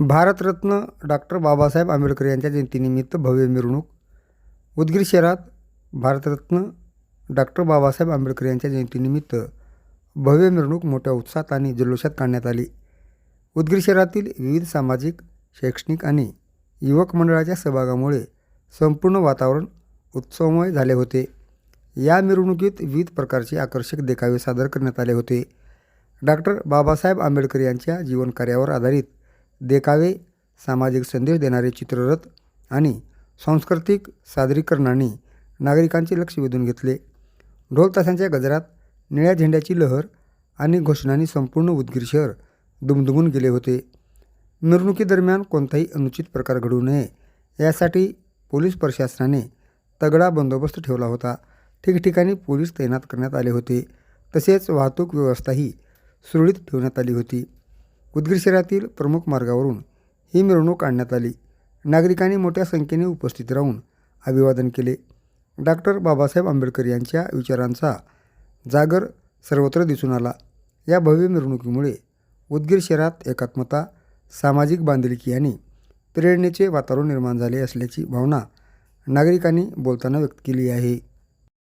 Bharat Ratna doctor Babasaheb Ambedkar यांच्या जयंतीनिमित्त भव्य मिरवणूक. उदगीर शहरात भारतरत्न डॉक्टर बाबासाहेब आंबेडकर यांच्या जयंतीनिमित्त भव्य मिरवणूक मोठ्या उत्साहात आणि जल्लोषात काढण्यात आली. उदगीर शहरातील विविध सामाजिक, शैक्षणिक आणि युवक मंडळाच्या सहभागामुळे संपूर्ण वातावरण उत्सवमय झाले होते. या मिरवणुकीत विविध प्रकारचे आकर्षक देखावे सादर करण्यात आले होते. डॉक्टर बाबासाहेब आंबेडकर यांच्या जीवनकार्यावर आधारित देखावे, सामाजिक संदेश देणारे चित्ररथ आणि सांस्कृतिक सादरीकरणांनी नागरिकांचे लक्ष वेधून घेतले. ढोल ताशांच्या गजरात, निळ्या झेंड्याची लहर आणि घोषणांनी संपूर्ण उदगीर शहर दुमदुमून गेले होते. मिरवणुकीदरम्यान कोणताही अनुचित प्रकार घडू नये यासाठी पोलीस प्रशासनाने तगडा बंदोबस्त ठेवला होता. ठिकठिकाणी पोलीस तैनात करण्यात आले होते. तसेच वाहतूक व्यवस्थाही सुरळीत ठेवण्यात आली होती. उदगीर शहरातील प्रमुख मार्गावरून ही मिरवणूक काढण्यात आली. नागरिकांनी मोठ्या संख्येने उपस्थित राहून अभिवादन केले. डॉक्टर बाबासाहेब आंबेडकर यांच्या विचारांचा जागर सर्वत्र दिसून आला. या भव्य मिरवणुकीमुळे उदगीर शहरात एकात्मता, सामाजिक बांधिलकी आणि प्रेरणेचे वातावरण निर्माण झाले असल्याची भावना नागरिकांनी बोलताना व्यक्त केली आहे.